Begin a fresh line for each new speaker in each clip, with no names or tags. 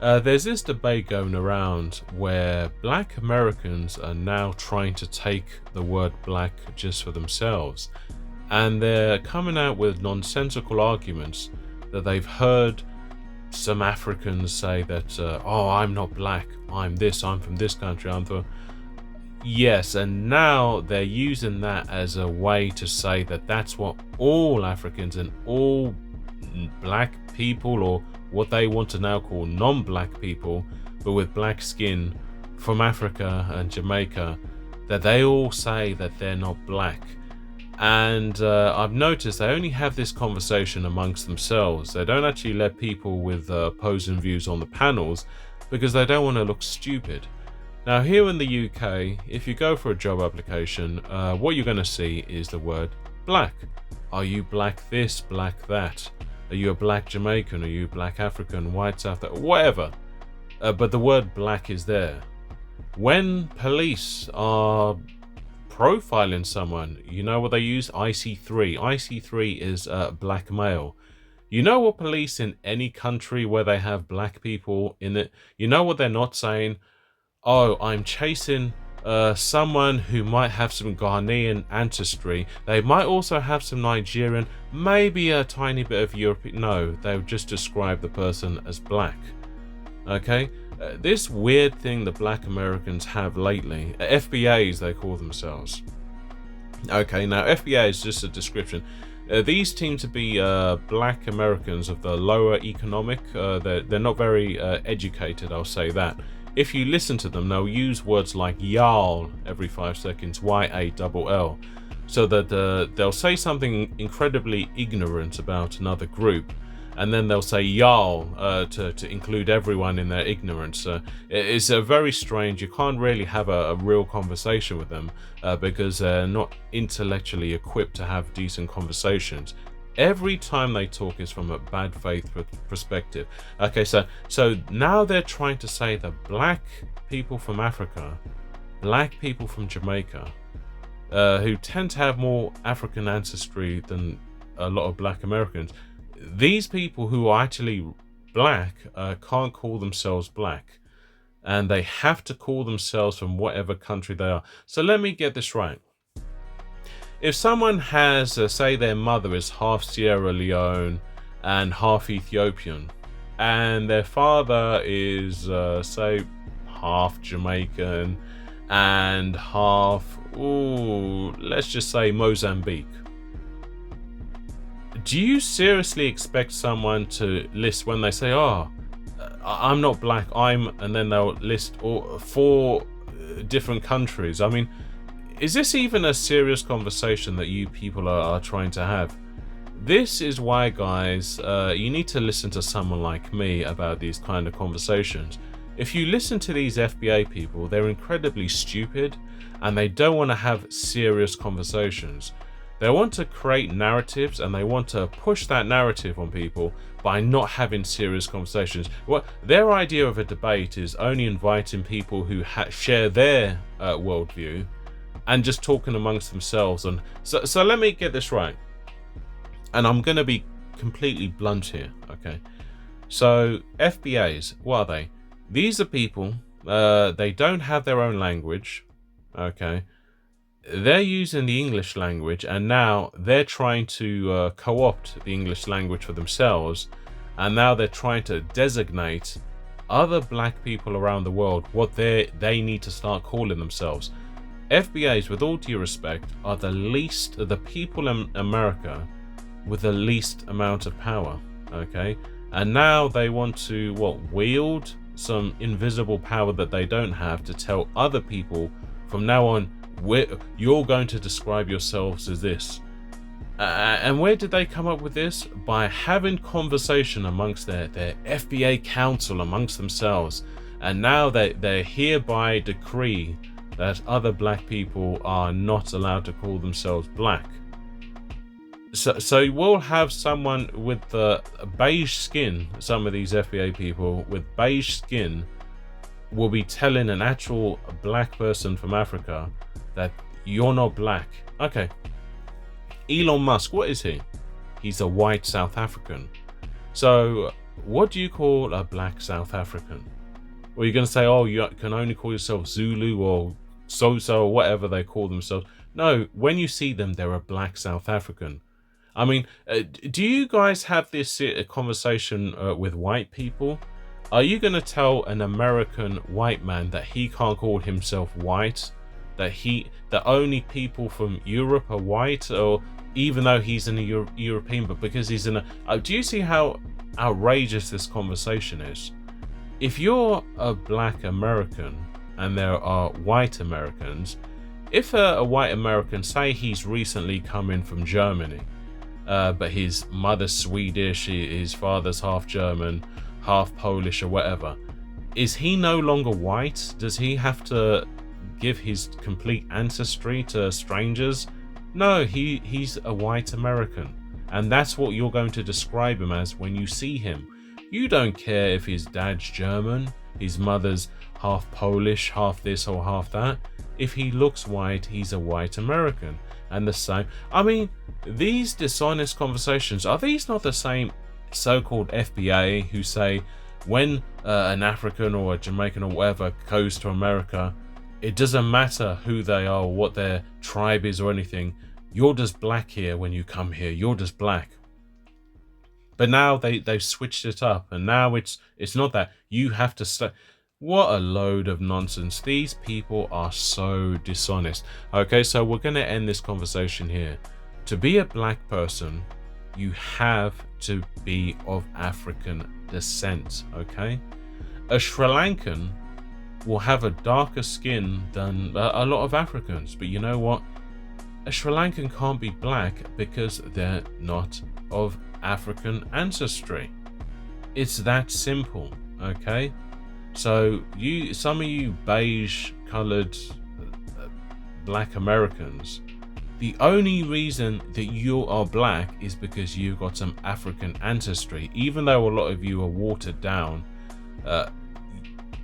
There's this debate going around where black Americans are now trying to take the word black just for themselves. And they're coming out with nonsensical arguments that they've heard some Africans say that, oh, I'm not black, I'm this, I'm from this country, I'm from. Yes, and now they're using that as a way to say that that's what all Africans and all black people, or what they want to now call non-black people, but with black skin from Africa and Jamaica, that they all say that they're not black. And I've noticed they only have this conversation amongst themselves. They don't actually let people with opposing views on the panels because they don't want to look stupid. Now, here in the UK, if you go for a job application, what you're going to see is the word black. Are you black this, black that? Are you a black Jamaican? Are you black African, white South, whatever? But the word black is there. When police are profiling someone, you know what they use? IC3. IC3 is black male. You know what police in any country where they have black people in it, you know what they're not saying? Oh, I'm chasing someone who might have some Ghanaian ancestry. They might also have some Nigerian, maybe a tiny bit of European. No, they'll just describe the person as black. Okay? This weird thing that black Americans have lately, FBA'S they call themselves. Okay, now FBA is just a description. These seem to be black Americans of the lower economic. They're not very educated, I'll say that. If you listen to them, they'll use words like y'all every 5 seconds, YALL, so that they'll say something incredibly ignorant about another group, and then they'll say y'all to include everyone in their ignorance. It's very strange. You can't really have a real conversation with them because they're not intellectually equipped to have decent conversations. Every time they talk is from a bad faith perspective. Okay, so now they're trying to say that black people from Africa, black people from Jamaica, who tend to have more African ancestry than a lot of black Americans, these people who are actually black can't call themselves black, and they have to call themselves from whatever country they are. So let me get this right. If someone has, say their mother is half Sierra Leone and half Ethiopian, and their father is, say, half Jamaican and half, let's just say Mozambique, do you seriously expect someone to list, when they say, oh, I'm not black, and then they'll list 4 different countries? I mean, is this even a serious conversation that you people are trying to have? This is why, guys, you need to listen to someone like me about these kind of conversations. If you listen to these FBA people, they're incredibly stupid and they don't want to have serious conversations. They want to create narratives and they want to push that narrative on people by not having serious conversations. Well, their idea of a debate is only inviting people who share their worldview and just talking amongst themselves. And so let me get this right, and I'm going to be completely blunt here. Okay, so FBA'S, what are they? These are people, they don't have their own language. Okay, they're using the English language, and now they're trying to co-opt the English language for themselves, and now they're trying to designate other black people around the world what they need to start calling themselves. FBA'S, with all due respect, are the people in America with the least amount of power. Okay, and now they want to wield some invisible power that they don't have to tell other people from now on, you're going to describe yourselves as this. And where did they come up with this? By having conversation amongst their FBA council amongst themselves, and now they hereby decree that other black people are not allowed to call themselves black. So we'll have someone with beige skin, some of these FBA people with beige skin will be telling an actual black person from Africa that you're not black. Okay, Elon Musk, what is he? He's a white South African. So what do you call a black South African? Or you're going to say, oh, you can only call yourself Zulu or so-so or whatever they call themselves. No, when you see them, they're a black South African. I mean, do you guys have this conversation with white people? Are you going to tell an American white man that he can't call himself white? That only people from Europe are white? Or even though he's an European, but because he's in a... do you see how outrageous this conversation is? If you're a black American and there are white Americans, if a white American, say he's recently come in from Germany, but his mother's Swedish, his father's half German, half Polish or whatever, is he no longer white? Does he have to give his complete ancestry to strangers? No, he's a white American, and that's what you're going to describe him as when you see him. You don't care if his dad's German, his mother's half Polish, half this or half that. If he looks white, he's a white American. And the same, I mean, these dishonest conversations, are these not the same so-called FBA who say when an African or a Jamaican or whatever goes to America, it doesn't matter who they are or what their tribe is or anything, you're just black here when you come here, you're just black. But now they've switched it up, and now it's not that. You have to stay. What a load of nonsense. These people are so dishonest. Okay, so we're going to end this conversation here. To be a black person, you have to be of African descent, okay? A Sri Lankan will have a darker skin than a lot of Africans, but you know what? A Sri Lankan can't be black because they're not of African ancestry. It's that simple, okay? So some of you beige colored black Americans, the only reason that you are black is because you've got some African ancestry. Even though a lot of you are watered down,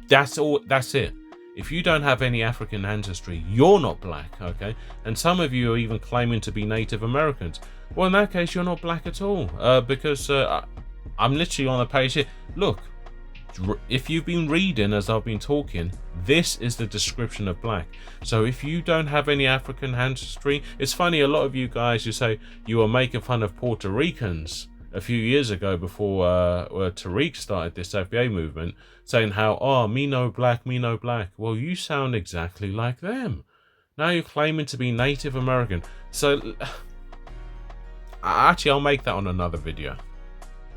that's it. If you don't have any African ancestry, you're not black, okay? And some of you are even claiming to be Native Americans. Well, in that case, you're not black at all, because I'm literally on the page here. Look, if you've been reading as I've been talking, this is the description of black. So if you don't have any African ancestry, it's funny, a lot of you guys, you say you were making fun of Puerto Ricans a few years ago before Tariq started this FBA movement, saying how, oh, me no black, me no black. Well, you sound exactly like them. Now you're claiming to be Native American. So actually, I'll make that on another video.